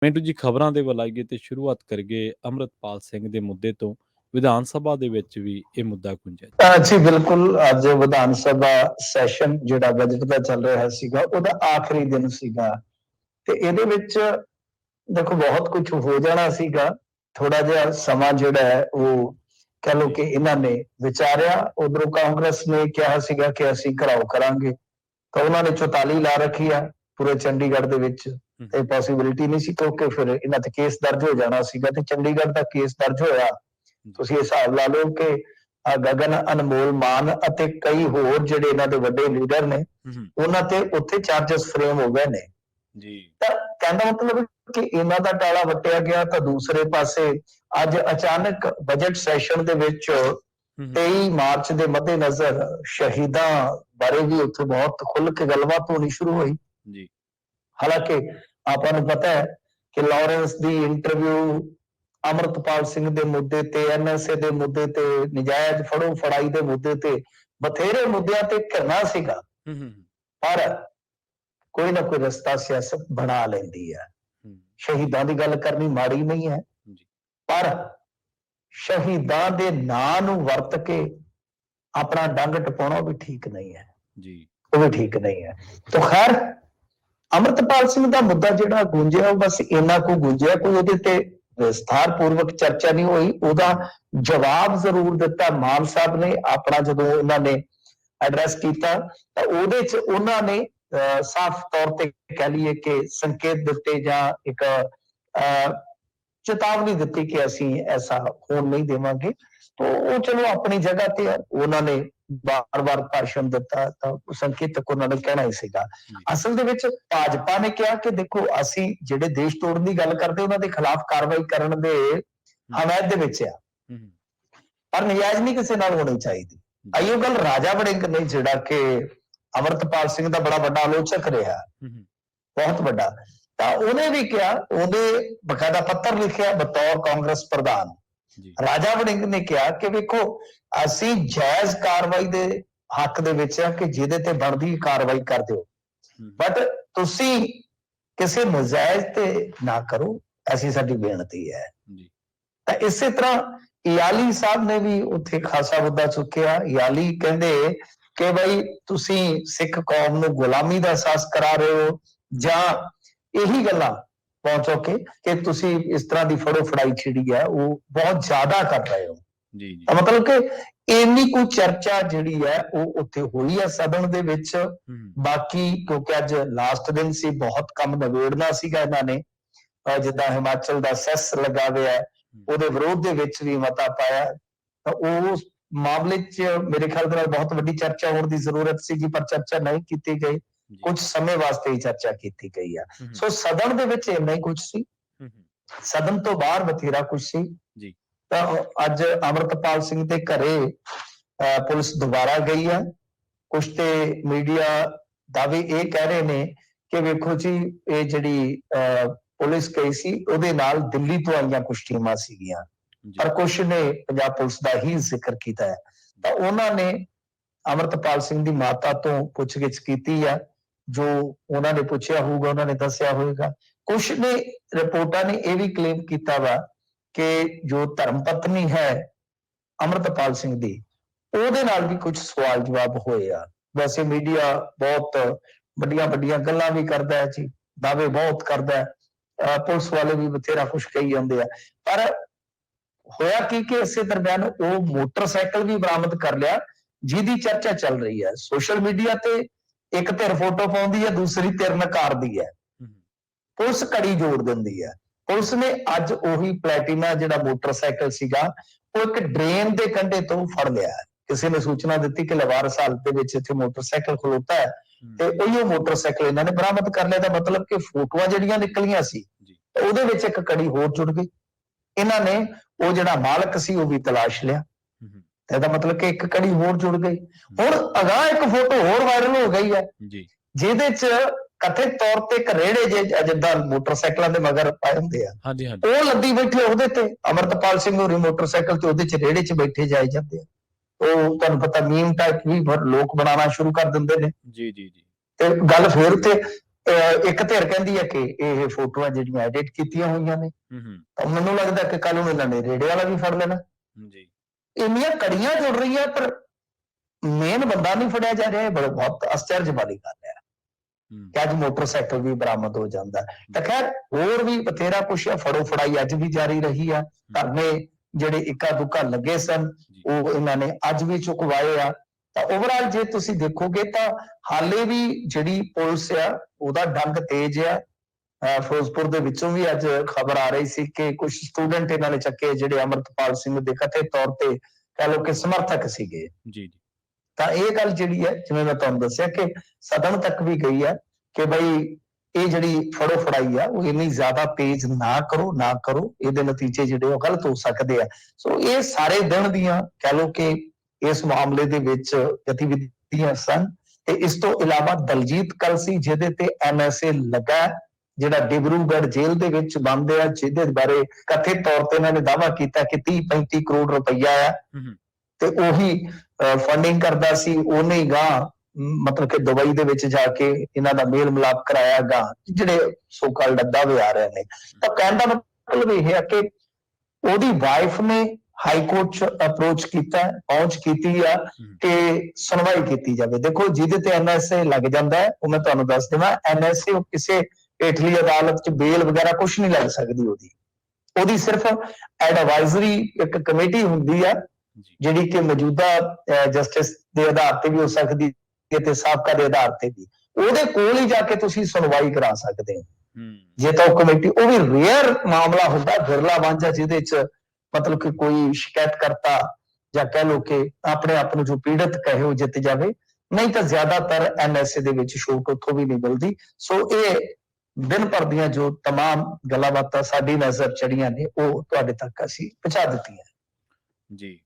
ਮਿੰਟੂ ਜੀ ਖਬਰਾਂ ਦੇ ਵੱਲ ਆਈਏ ਤੇ ਸ਼ੁਰੂਆਤ ਕਰੀਏ ਅੰਮ੍ਰਿਤਪਾਲ ਸਿੰਘ ਦੇ ਮੁੱਦੇ ਤੋਂ। ਵਿਧਾਨ ਸਭਾ ਦੇ ਵਿੱਚ ਵੀ ਇਹ ਮੁੱਦਾ ਗੁੰਜਿਆ ਜੀ ਬਿਲਕੁਲ। ਅੱਜ ਵਿਧਾਨ ਸਭਾ ਸੈਸ਼ਨ ਜਿਹੜਾ ਬਜਟ ਦਾ ਚੱਲ ਰਿਹਾ ਸੀਗਾ ਉਹਦਾ ਆਖਰੀ ਦਿਨ ਸੀਗਾ ਤੇ ਇਹਦੇ ਵਿੱਚ ਦੇਖੋ ਬਹੁਤ ਕੁਝ ਹੋ ਜਾਣਾ ਸੀਗਾ। ਥੋੜਾ ਜਿਹਾ ਸਮਾਂ ਜਿਹੜਾ ਹੈ ਉਹ ਕਹ ਲੋ ਕਿ ਇਹਨਾਂ ਨੇ ਵਿਚਾਰਿਆ। ਉਧਰੋਂ ਕਾਂਗਰਸ ਨੇ ਕਿਹਾ ਸੀਗਾ ਕਿ ਅਸੀਂ ਘਰਾਓ ਕਰਾਂਗੇ ਤਾਂ ਉਹਨਾਂ ਨੇ 44 ਲਾ ਰੱਖੀ ਆ ਪੂਰੇ ਚੰਡੀਗੜ੍ਹ ਦੇ ਵਿੱਚ। ਇਹ ਪੋਸੀਬਿਲਿਟੀ ਨਹੀਂ ਸੀ ਕਿਉਂਕਿ ਫਿਰ ਇਹਨਾਂ ਤੇ ਕੇਸ ਦਰਜ ਹੋ ਜਾਣਾ ਸੀਗਾ ਤੇ ਚੰਡੀਗੜ੍ਹ ਦਾ ਕੇਸ ਦਰਜ ਹੋਇਆ। ਤੁਸੀਂ ਹਿਸਾਬ ਲਾ ਲਓ ਕਿ ਗਗਨ ਅਨਮੋਲ ਮਾਨ ਅਤੇ ਕਈ ਹੋਰ ਜਿਹੜੇ ਇਹਨਾਂ ਦੇ ਵੱਡੇ ਲੀਡਰ ਨੇ ਉਹਨਾਂ ਤੇ ਉੱਥੇ ਚਾਰਜਸ ਫਰੇਮ ਹੋ ਗਏ ਨੇ ਜੀ। ਤਾਂ ਕਹਿੰਦਾ ਮਤਲਬ ਕਿ ਇਹਨਾਂ ਦਾ ਟਾਲਾ ਵੱਟਿਆ ਗਿਆ। ਤਾਂ ਦੂਸਰੇ ਪਾਸੇ ਅੱਜ ਅਚਾਨਕ ਬਜਟ ਸੈਸ਼ਨ ਦੇ ਵਿੱਚ 23 ਮਾਰਚ ਦੇ ਮੱਦੇਨਜ਼ਰ ਸ਼ਹੀਦਾਂ ਬਾਰੇ ਵੀ ਉੱਥੇ ਬਹੁਤ ਖੁੱਲ੍ਹ ਕੇ ਗੱਲਬਾਤ ਹੋਣੀ ਸ਼ੁਰੂ ਹੋਈ ਜੀ। ਹਾਲਾਂਕਿ ਆਪਾਂ ਨੂੰ ਪਤਾ ਹੈ ਕਿ ਲਾਰੈਂਸ ਦੀ ਇੰਟਰਵਿਊ, ਅੰਮ੍ਰਿਤਪਾਲ ਸਿੰਘ ਦੇ ਮੁੱਦੇ ਤੇ, NSA ਦੇ ਮੁੱਦੇ ਤੇ, ਨਜਾਇਜ਼ ਫੜੋ ਫੜਾਈ ਦੇ ਮੁੱਦੇ ਤੇ, ਬਥੇਰੇ ਮੁੱਦਿਆਂ ਤੇ ਘਿਰਨਾ ਸੀਗਾ। ਪਰ ਕੋਈ ਨਾ ਕੋਈ ਰਸਤਾ ਸਿਆਸਤ ਬਣਾ ਲੈਂਦੀ ਹੈ। ਸ਼ਹੀਦਾਂ ਦੀ ਗੱਲ ਕਰਨੀ ਮਾੜੀ ਨਹੀਂ ਹੈ, ਪਰ ਸ਼ਹੀਦਾਂ ਦੇ ਨਾਂ ਨੂੰ ਵਰਤ ਕੇ ਆਪਣਾ ਡੰਗ ਟਪਾਉਣਾ ਵੀ ਠੀਕ ਨਹੀਂ ਹੈ ਜੀ। ਉਹ ਵੀ ਠੀਕ ਨਹੀਂ ਹੈ। ਤਾਂ ਖੈਰ ਅੰਮ੍ਰਿਤਪਾਲ ਸਿੰਘ ਦਾ ਮੁੱਦਾ ਜਿਹੜਾ ਗੂੰਜਿਆ ਉਹ ਬਸ ਇੰਨਾ ਕੁ ਗੂੰਜਿਆ, ਕੋਈ ਉਹਦੇ ਤੇ ਵਿਸਥਾਰ ਪੂਰਵਕ ਚਰਚਾ ਨਹੀਂ ਹੋਈ। ਉਹਦਾ ਜਵਾਬ ਜ਼ਰੂਰ ਦਿੱਤਾ ਮਾਨ ਸਾਹਿਬ ਨੇ ਆਪਣਾ, ਜਦੋਂ ਉਹਨਾਂ ਨੇ ਐਡਰੈਸ ਕੀਤਾ ਤਾਂ ਉਹਦੇ 'ਚ ਉਹਨਾਂ ਨੇ ਸਾਫ਼ ਤੌਰ ਤੇ ਕਹਿ ਲਈਏ ਕਿ ਸੰਕੇਤ ਦਿੱਤੇ ਜਾਂ ਇੱਕ ਚੇਤਾਵਨੀ ਦਿੱਤੀ ਕਿ ਅਸੀਂ ਐਸਾ ਹੋਣ ਨਹੀਂ ਦੇਵਾਂਗੇ। ਤਾਂ ਉਹ ਚਲੋ ਆਪਣੀ ਜਗ੍ਹਾ ਤੇ ਉਹਨਾਂ ਨੇ ਬਾਰ-ਬਾਰ ਭਾਸ਼ਣ ਦਿੱਤਾ ਤਾਂ ਸੰਕੇਤਕ ਉਹਨਾਂ ਨੇ ਕਹਿਣਾ ਹੀ ਸੀਗਾ। ਅਸਲ ਦੇ ਵਿੱਚ ਭਾਜਪਾ ਨੇ ਕਿਹਾ ਕਿ ਦੇਖੋ ਅਸੀਂ ਜਿਹੜੇ ਦੇਸ਼ ਤੋੜਨ ਦੀ ਗੱਲ ਕਰਦੇ ਉਹਨਾਂ ਦੇ ਖਿਲਾਫ ਕਾਰਵਾਈ ਕਰਨ ਦੇ ਹਮਾਇਤ ਦੇ ਵਿੱਚ ਆ, ਪਰ ਨਜਾਇਜ਼ ਨਹੀਂ ਕਿਸੇ ਨਾਲ ਹੋਣੀ ਚਾਹੀਦੀ। ਆਈਓ ਗੱਲ ਰਾਜਾ ਵੜਿੰਗ ਨੇ, ਜਿਹੜਾ ਕਿ ਅੰਮ੍ਰਿਤਪਾਲ ਸਿੰਘ ਦਾ ਬੜਾ ਵੱਡਾ ਆਲੋਚਕ ਰਿਹਾ, ਬਹੁਤ ਵੱਡਾ, ਤਾਂ ਉਹਨੇ ਵੀ ਕਿਹਾ, ਉਹਨੇ ਬਕਾਇਦਾ ਪੱਤਰ ਲਿਖਿਆ ਬਤੌਰ ਕਾਂਗਰਸ ਪ੍ਰਧਾਨ। ਰਾਜਾ ਵੜਿੰਗ ਨੇ ਕਿਹਾ ਕਿ ਵੇਖੋ ਅਸੀਂ ਜਾਇਜ਼ ਕਾਰਵਾਈ ਦੇ ਹੱਕ ਦੇ ਵਿੱਚ ਆ ਕਿ ਜਿਹਦੇ ਤੇ ਬਣਦੀ ਕਾਰਵਾਈ ਕਰ ਦਿਓ, ਬਟ ਤੁਸੀਂ ਕਿਸੇ ਨਜਾਇਜ਼ ਤੇ ਨਾ ਕਰੋ, ਐਸੀ ਸਾਡੀ ਬੇਨਤੀ ਹੈ। ਤਾਂ ਇਸੇ ਤਰ੍ਹਾਂ ਯਾਲੀ ਸਾਹਿਬ ਨੇ ਵੀ ਉੱਥੇ ਖਾਸਾ ਮੁੱਦਾ ਚੁੱਕਿਆ। ਯਾਲੀ ਕਹਿੰਦੇ ਕਿ ਬਈ ਤੁਸੀਂ ਸਿੱਖ ਕੌਮ ਨੂੰ ਗੁਲਾਮੀ ਦਾ ਅਹਿਸਾਸ ਕਰਾ ਰਹੇ ਹੋ, ਜਾਂ ਇਹੀ ਗੱਲਾਂ ਪਹੁੰਚੋ ਕਿ ਤੁਸੀਂ ਇਸ ਤਰ੍ਹਾਂ ਦੀ ਫੜੋ ਫੜਾਈ ਛਿੜੀ ਹੈ ਉਹ ਬਹੁਤ ਜ਼ਿਆਦਾ ਕਰ ਰਹੇ ਹੋ ਜੀ। ਤਾਂ ਮਤਲਬ ਕਿ ਇੰਨੀ ਕੋਈ ਚਰਚਾ ਜਿਹੜੀ ਹੈ ਉਹ ਉੱਥੇ ਹੋਈ ਹੈ ਸਦਨ ਦੇ ਵਿੱਚ। ਬਾਕੀ ਕਿਉਂਕਿ ਅੱਜ ਲਾਸਟ ਦਿਨ ਸੀ, ਬਹੁਤ ਕੰਮ ਨਿਬੇੜਨਾ ਸੀਗਾ ਇਹਨਾਂ ਨੇ। ਜਿੱਦਾਂ ਹਿਮਾਚਲ ਦਾ ਸੈਸ ਲੱਗਾ ਹੋਇਆ, ਉਹਦੇ ਵਿਰੋਧ ਦੇ ਵਿੱਚ ਵੀ ਮਤਾ ਪਾਇਆ, ਤਾਂ ਉਸ ਮਾਮਲੇ 'ਚ ਮੇਰੇ ਖਿਆਲ ਦੇ ਨਾਲ ਬਹੁਤ ਵੱਡੀ ਚਰਚਾ ਹੋਣ ਦੀ ਜ਼ਰੂਰਤ ਸੀਗੀ, ਪਰ ਚਰਚਾ ਨਹੀਂ ਕੀਤੀ ਗਈ। ਕੁਝ ਸਮੇਂ ਵਾਸਤੇ ਹੀ ਚਰਚਾ ਕੀਤੀ ਗਈ ਆ। ਸੋ ਸਦਨ ਦੇ ਵਿੱਚ ਇੰਨਾ ਹੀ ਕੁਝ ਸੀ, ਸਦਨ ਤੋਂ ਬਾਹਰ ਬਥੇਰਾ ਕੁਝ ਸੀ ਜੀ। ਤਾਂ ਅੱਜ ਅੰਮ੍ਰਿਤਪਾਲ ਸਿੰਘ ਦੇ ਘਰੇ ਪੁਲਿਸ ਦੁਬਾਰਾ ਗਈ ਆ। ਕੁਝ ਤੇ ਮੀਡੀਆ ਦਾਅਵੇ ਇਹ ਕਹਿ ਰਹੇ ਨੇ ਕਿ ਵੇਖੋ ਜੀ ਇਹ ਜਿਹੜੀ ਪੁਲਿਸ ਗਈ ਸੀ ਉਹਦੇ ਨਾਲ ਦਿੱਲੀ ਤੋਂ ਆਈਆਂ ਕੁਝ ਟੀਮਾਂ ਸੀਗੀਆਂ, ਪਰ ਕੁਝ ਨੇ ਪੰਜਾਬ ਪੁਲਿਸ ਦਾ ਹੀ ਜ਼ਿਕਰ ਕੀਤਾ ਹੈ। ਤਾਂ ਉਹਨਾਂ ਨੇ ਅੰਮ੍ਰਿਤਪਾਲ ਸਿੰਘ ਦੀ ਮਾਤਾ ਤੋਂ ਪੁੱਛਗਿੱਛ ਕੀਤੀ ਆ, ਜੋ ਉਹਨਾਂ ਨੇ ਪੁੱਛਿਆ ਹੋਊਗਾ ਉਹਨਾਂ ਨੇ ਦੱਸਿਆ ਹੋਏਗਾ। ਕੁਝ ਨੇ ਰਿਪੋਰਟਾਂ ਨੇ ਇਹ ਵੀ ਕਲੇਮ ਕੀਤਾ ਵਾ ਕਿ ਜੋ ਧਰਮ ਪਤਨੀ ਹੈ ਅੰਮ੍ਰਿਤਪਾਲ ਸਿੰਘ ਦੀ, ਉਹਦੇ ਨਾਲ ਵੀ ਕੁਝ ਸਵਾਲ ਜਵਾਬ ਹੋਏ ਆ। ਵੈਸੇ ਮੀਡੀਆ ਬਹੁਤ ਵੱਡੀਆਂ ਵੱਡੀਆਂ ਗੱਲਾਂ ਵੀ ਕਰਦਾ ਹੈ ਜੀ, ਦਾਅਵੇ ਬਹੁਤ ਕਰਦਾ ਹੈ, ਪੁਲਿਸ ਵਾਲੇ ਵੀ ਬਥੇਰਾ ਕੁਝ ਕਹੀ ਜਾਂਦੇ ਆ, ਪਰ ਹੋਇਆ ਕੀ ਕਿ ਇਸੇ ਦਰਮਿਆਨ ਉਹ ਮੋਟਰਸਾਈਕਲ ਵੀ ਬਰਾਮਦ ਕਰ ਲਿਆ ਜਿਹਦੀ ਚਰਚਾ ਚੱਲ ਰਹੀ ਹੈ ਸੋਸ਼ਲ ਮੀਡੀਆ ਤੇ। ਇੱਕ ਧਿਰ ਫੋਟੋ ਪਾਉਂਦੀ ਹੈ, ਦੂਸਰੀ ਧਿਰ ਨਕਾਰਦੀ ਹੈ, ਪੁਲਿਸ ਕੜੀ ਜੋੜ ਦਿੰਦੀ ਹੈ। ਪੁਲਿਸ ਨੇ ਅੱਜ ਉਹੀ ਪਲੈਟੀਨਾ ਜਿਹੜਾ ਮੋਟਰਸਾਈਕਲ ਸੀਗਾ ਉਹ ਇੱਕ ਡਰੇਨ ਦੇ ਕੰਢੇ ਤੋਂ ਫੜ ਲਿਆ। ਕਿਸੇ ਨੇ ਸੂਚਨਾ ਦਿੱਤੀ ਕਿ ਲਵਾਰਸ ਹਾਲਤ ਦੇ ਵਿੱਚ ਇੱਥੇ ਮੋਟਰਸਾਈਕਲ ਖਲੋਤਾ ਹੈ ਤੇ ਉਹੀ ਮੋਟਰਸਾਈਕਲ ਇਹਨਾਂ ਨੇ ਬਰਾਮਦ ਕਰ ਲਿਆ। ਦਾ ਮਤਲਬ ਕਿ ਫੋਟੋਆਂ ਜਿਹੜੀਆਂ ਨਿਕਲੀਆਂ ਸੀ ਉਹਦੇ ਵਿੱਚ ਇੱਕ ਕੜੀ ਹੋਰ ਜੁੜ ਗਈ। ਇਹਨਾਂ ਨੇ ਉਹ ਜਿਹੜਾ ਮਾਲਕ ਸੀ ਉਹ ਵੀ ਤਲਾਸ਼ ਲਿਆ, ਇਹਦਾ ਮਤਲਬ ਕਿ ਇੱਕ ਕੜੀ ਹੋਰ ਜੁੜ ਗਈ। ਹੁਣ ਅਗਾਂਹ ਇੱਕ ਫੋਟੋ ਹੋਰ ਵਾਇਰਲ ਹੋ ਗਈ ਹੈ ਜਿਹਦੇ 'ਚ ਕਥਿਤ ਤੌਰ ਤੇ ਇੱਕ ਰੇੜੇ ਜਿੱਦਾਂ ਮੋਟਰਸਾਈਕਲਾਂ ਦੇ ਮਗਰ ਪਾਏ ਹੁੰਦੇ ਆ, ਉਹ ਲੱਦੀ ਬੈਠੇ ਉਹਦੇ ਤੇ ਅੰਮ੍ਰਿਤਪਾਲ ਸਿੰਘ ਹੋਰੀ ਮੋਟਰਸਾਈਕਲ ਤੇ ਉਹਦੇ 'ਚ ਰੇੜੇ 'ਚ ਬੈਠੇ ਜਾਏ ਜਾਂਦੇ ਆ। ਉਹ ਤੁਹਾਨੂੰ ਪਤਾ ਮੀਮ ਟਾਈਪ ਵੀ ਲੋਕ ਬਣਾਉਣਾ ਸ਼ੁਰੂ ਕਰ ਦਿੰਦੇ ਨੇ। ਤੇ ਗੱਲ ਫੇਰ ਉੱਥੇ ਇੱਕ ਧਿਰ ਕਹਿੰਦੀ ਹੈ ਕਿ ਇਹ ਫੋਟੋਆਂ ਜਿਹੜੀਆਂ ਐਡਿਟ ਕੀਤੀਆਂ ਹੋਈਆਂ ਨੇ, ਤਾਂ ਮੈਨੂੰ ਲੱਗਦਾ ਕਿ ਕੱਲ ਨੂੰ ਇਹਨਾਂ ਨੇ ਰੇੜੇ ਵਾਲਾ ਵੀ ਫੜ ਲੈਣਾ। ਜੀ ਇੰਨੀਆਂ ਕੜੀਆਂ ਜੁੜ ਰਹੀਆਂ ਪਰ ਮੇਨ ਬੰਦਾ ਨਹੀਂ ਫੜਿਆ ਜਾ ਰਿਹਾ। ਇਹ ਬਹੁਤ ਆਸ਼ਚਰਜ ਵਾਲੀ ਗੱਲ ਹੈ ਕਿ ਅੱਜ ਮੋਟਰਸਾਈਕਲ ਵੀ ਬਰਾਮਦ ਹੋ ਜਾਂਦਾ। ਤਾਂ ਖੈਰ ਹੋਰ ਵੀ ਬਥੇਰਾ ਕੁਛ ਆ, ਫੜੋ ਫੜਾਈ ਅੱਜ ਵੀ ਜਾਰੀ ਰਹੀ ਆ। ਧਰਨੇ ਜਿਹੜੇ ਇੱਕਾ ਦੁੱਕਾ ਲੱਗੇ ਸਨ ਉਹ ਇਹਨਾਂ ਨੇ ਅੱਜ ਵੀ ਚੁਕਵਾਏ ਆ। ਤਾਂ ਓਵਰਆਲ ਜੇ ਤੁਸੀਂ ਦੇਖੋਗੇ ਤਾਂ ਹਾਲੇ ਵੀ ਜਿਹੜੀ ਪੁਲਿਸ ਆ ਉਹਦਾ ਡੰਗ ਤੇਜ਼ ਆ। ਫਿਰੋਜ਼ਪੁਰ ਦੇ ਵਿੱਚੋਂ ਵੀ ਅੱਜ ਖਬਰ ਆ ਰਹੀ ਸੀ ਕਿ ਕੁਝ ਸਟੂਡੈਂਟ ਇਹਨਾਂ ਨੇ ਚੱਕੇ ਜਿਹੜੇ ਅਮਰਤਪਾਲ ਸਿੰਘ ਦੇ ਕਥਿਤ ਤੌਰ ਤੇ ਕਹਿ ਲਓ ਕਿ ਸਮਰਥਕ ਸੀਗੇ। ਜੀ ਜੀ। ਤਾਂ ਇਹ ਗੱਲ ਜਿਹੜੀ ਹੈ ਜਿਵੇਂ ਮੈਂ ਤੁਹਾਨੂੰ ਦੱਸਿਆ ਕਿ ਸਦਨ ਤੱਕ ਵੀ ਗਈ ਹੈ ਕਿ ਬਈ ਇਹ ਜਿਹੜੀ ਫੜੋ ਫੜਾਈ ਆ ਉਹ ਇੰਨੀ ਜ਼ਿਆਦਾ ਤੇਜ਼ ਨਾ ਕਰੋ, ਇਹਦੇ ਨਤੀਜੇ ਜਿਹੜੇ ਉਹ ਗਲਤ ਹੋ ਸਕਦੇ ਆ। ਸੋ ਇਹ ਸਾਰੇ ਦਿਨ ਦੀਆਂ ਕਹਿ ਲਓ ਕਿ ਇਸ ਮਾਮਲੇ ਦੇ ਵਿੱਚ ਗਤੀਵਿਧੀਆਂ ਸਨ। ਤੇ ਇਸ ਤੋਂ ਇਲਾਵਾ ਦਲਜੀਤ ਕਲਸੀ ਜਿਹਦੇ ਤੇ NSA ਲੱਗਾ, ਜਿਹੜਾ ਡਿਬਰੂਗੜ੍ਹ ਜੇਲ੍ਹ ਦੇ ਵਿੱਚ ਬੰਦ ਆ, ਜਿਹਦੇ ਬਾਰੇ ਕਥਿਤ ਤੌਰ ਤੇ ਇਹਨਾਂ ਨੇ ਦਾਅਵਾ ਕੀਤਾ ਕਿ 30-35 ਕਰੋੜ ਰੁਪਈਆ ਆ ਤੇ ਉਹੀ ਫੰਡਿੰਗ ਕਰਦਾ ਸੀ। ਉਹਨੇ ਹੀ ਗਾਂ ਮਤਲਬ ਕਿ ਦੁਬਈ ਦੇ ਵਿੱਚ ਜਾ ਕੇ ਇਹਨਾਂ ਦਾ ਮੇਲ ਮਿਲਾਪ ਕਰਾਇਆ ਗਾ ਜਿਹੜੇ ਸੋ ਕਾਲਡ ਦਾਅਵੇ ਆ ਰਹੇ ਨੇ। ਤਾਂ ਕਹਿਣ ਦਾ ਮਤਲਬ ਇਹ ਹੈ ਕਿ ਉਹਦੀ ਵਾਈਫ ਨੇ ਹਾਈ ਕੋਰਟ ਚ ਅਪਰੋਚ ਕੀਤਾ, ਪਹੁੰਚ ਕੀਤੀ ਆ ਕਿ ਸੁਣਵਾਈ ਕੀਤੀ ਜਾਵੇ। ਦੇਖੋ ਜਿਹਦੇ ਤੇ NSA ਲੱਗ ਜਾਂਦਾ ਹੈ ਉਹ ਮੈਂ ਤੁਹਾਨੂੰ ਦੱਸ ਦੇਵਾਂ, NSA ਉਹ ਕਿਸੇ ਹੇਠਲੀ ਅਦਾਲਤ ਚ ਬੇਲ ਵਗੈਰਾ ਕੁਝ ਨਹੀਂ ਲੱਗ ਸਕਦੀ। ਉਹਦੀ ਸਿਰਫ ਐਡਵਾਈਜ਼ਰੀ ਇੱਕ ਕਮੇਟੀ ਹੁੰਦੀ ਆ ਜਿਹੜੀ ਕਿ ਮੌਜੂਦਾ ਜਸਟਿਸ ਦੇ ਆਧਾਰ ਤੇ ਵੀ ਹੋ ਸਕਦੀ ਹੈ ਤੇ ਸਾਬਕਾ ਦੇ ਆਧਾਰ ਤੇ ਵੀ। ਉਹਦੇ ਕੋਲ ਹੀ ਜਾ ਕੇ ਤੁਸੀਂ ਸੁਣਵਾਈ ਕਰਾ ਸਕਦੇ ਹੋ ਜੇ ਤਾਂ ਉਹ ਕਮੇਟੀ, ਉਹ ਵੀ ਰੇਅਰ ਮਾਮਲਾ ਹੁੰਦਾ, ਵਿਰਲਾ ਵਾਂਝਾ ਜਿਹਦੇ ਚ ਮਤਲਬ ਕਿ ਕੋਈ ਸ਼ਿਕਾਇਤ ਕਰਤਾ ਜਾਂ ਕਹਿ ਲਓ ਕਿ ਆਪਣੇ ਆਪ ਨੂੰ ਜੋ ਪੀੜਤ ਕਹੇ ਉਹ ਜਿੱਤ ਜਾਵੇ, ਨਹੀਂ ਤਾਂ ਜ਼ਿਆਦਾਤਰ NSA ਦੇ ਵਿੱਚ ਛੋਟ ਉੱਥੋਂ ਵੀ ਨਹੀਂ ਮਿਲਦੀ। ਸੋ ਇਹ ਦਿਨ ਭਰ ਦੀਆਂ ਜੋ तमाम ਗੱਲਾਂ ਬਾਤਾਂ ਸਾਡੀ ਨਜ਼ਰ ਚੜੀਆਂ ਨੇ ਉਹ ਤੁਹਾਡੇ ਤੱਕ ਅਸੀਂ ਪਹੁੰਚਾ ਦਿੱਤੀਆਂ। ਜੀ।